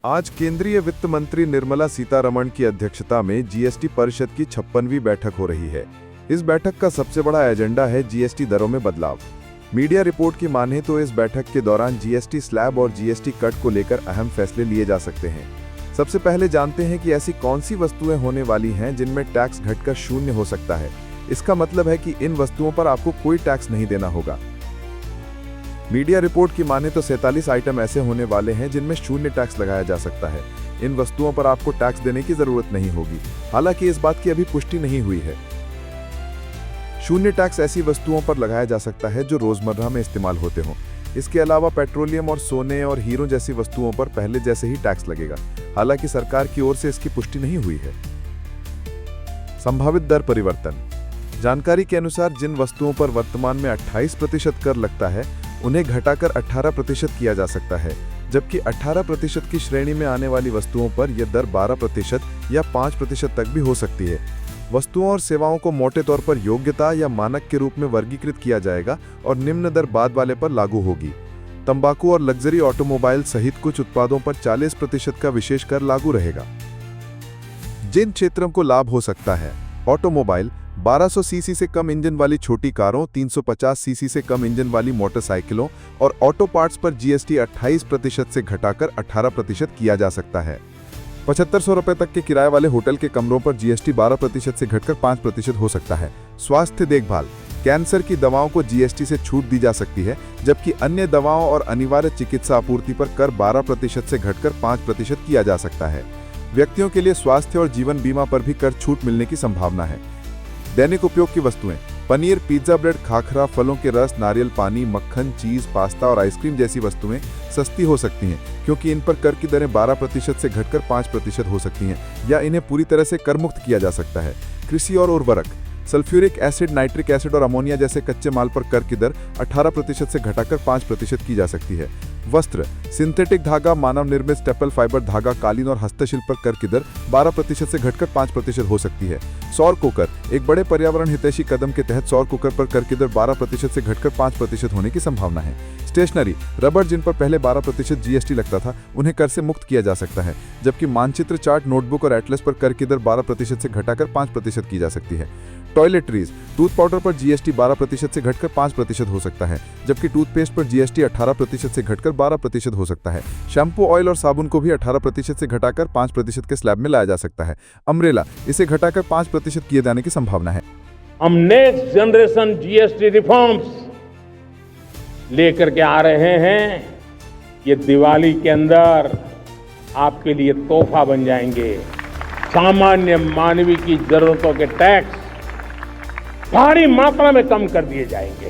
आज केंद्रीय वित्त मंत्री निर्मला सीतारमण की अध्यक्षता में जीएसटी परिषद की 56वीं बैठक हो रही है। इस बैठक का सबसे बड़ा एजेंडा है जीएसटी दरों में बदलाव। मीडिया रिपोर्ट की माने तो इस बैठक के दौरान जीएसटी स्लैब और जीएसटी कट को लेकर अहम फैसले लिए जा सकते हैं। सबसे पहले जानते हैं कि ऐसी कौन सी वस्तुएं होने वाली हैं जिनमें टैक्स घटकर शून्य हो सकता है। इसका मतलब है कि इन वस्तुओं पर आपको कोई टैक्स नहीं देना होगा। मीडिया रिपोर्ट की माने तो 47 आइटम ऐसे होने वाले हैं जिनमें शून्य टैक्स लगाया जा सकता है। इन वस्तुओं पर आपको टैक्स देने की जरूरत नहीं होगी। हालांकि इस बात की अभी पुष्टि नहीं हुई है। शून्य टैक्स ऐसी वस्तुओं पर लगाया जा सकता है जो रोजमर्रा में इस्तेमाल होते हों। इसके अलावा पेट्रोलियम और सोने और हीरो जैसी वस्तुओं पर पहले जैसे ही टैक्स लगेगा। हालांकि सरकार की ओर से इसकी पुष्टि नहीं हुई है। संभावित दर परिवर्तन। जानकारी के अनुसार जिन वस्तुओं पर वर्तमान में 28% कर लगता है उन्हें घटाकर 18% किया जा सकता है, जबकि 18% की श्रेणी में आने वाली वस्तुओं पर यह दर 12% या 5% तक भी हो सकती है। वस्तुओं और सेवाओं को मोटे तौर पर योग्यता या मानक के रूप में वर्गीकृत किया जाएगा और निम्न दर बाद वाले पर लागू होगी। तंबाकू और लग्जरी ऑटोमोबाइल सहित कुछ उत्पादों पर 40% का विशेष कर लागू रहेगा। जिन क्षेत्रों को लाभ हो सकता है: ऑटोमोबाइल 1200 सीसी से कम इंजन वाली छोटी कारों, 350 सीसी से कम इंजन वाली मोटरसाइकिलों और ऑटो पार्ट्स पर जीएसटी 28% से घटाकर 18% किया जा सकता है। 7500 रुपए तक के किराए वाले होटल के कमरों पर जीएसटी 12% से घटकर 5% हो सकता है। स्वास्थ्य देखभाल, कैंसर की दवाओं को जीएसटी से छूट दी जा सकती है, जबकि अन्य दवाओं और अनिवार्य चिकित्सा आपूर्ति पर कर 12% से घटकर 5% किया जा सकता है। व्यक्तियों के लिए स्वास्थ्य और जीवन बीमा पर भी कर छूट मिलने की संभावना है। दैनिक उपयोग की वस्तुएं: पनीर, पिज्जा, ब्रेड, खाखरा, फलों के रस, नारियल पानी, मक्खन, चीज, पास्ता और आइसक्रीम जैसी वस्तुएं सस्ती हो सकती हैं, क्योंकि इन पर कर की दरें 12% से घटकर 5% हो सकती हैं या इन्हें पूरी तरह से कर मुक्त किया जा सकता है। कृषि और उर्वरक: सल्फ्यूरिक एसिड, नाइट्रिक एसिड और अमोनिया जैसे कच्चे माल पर कर की दर 18% से घटाकर 5% की जा सकती है। वस्त्र: सिंथेटिक धागा, मानव निर्मित स्टेपल फाइबर धागा, कालीन और हस्तशिल्प पर कर की दर 12% से घटकर 5% हो सकती है। सौर कुकर: एक बड़े पर्यावरण हितैषी कदम के तहत सौर कुकर पर कर की दर 12% से घटकर 5% होने की संभावना है। स्टेशनरी: रबड़, जिन पर पहले 12% जीएसटी लगता था, उन्हें कर से मुक्त किया जा सकता है, जबकि मानचित्र, चार्ट, नोटबुक और एटलस पर कर की दर 12% से घटाकर 5% की जा सकती है। टॉयलेटरीज: टूथ पाउडर पर जीएसटी 12% से घटकर 5% हो सकता है, जबकि टूथपेस्ट पर जीएसटी 18% से घटकर 12% हो सकता है। शैम्पू, ऑयल और साबुन को भी 18% से घटाकर 5% के स्लैब में लाया जा सकता है। अम्ब्रेला: इसे घटाकर 5% किए जाने की संभावना है। हम नेक्स्ट जनरेशन जीएसटी रिफॉर्म्स लेकर के आ रहे हैं। ये दिवाली के अंदर आपके लिए तोहफा बन जाएंगे। सामान्य मानवीय की जरूरतों के टैक्स भारी मात्रा में कम कर दिए जाएंगे।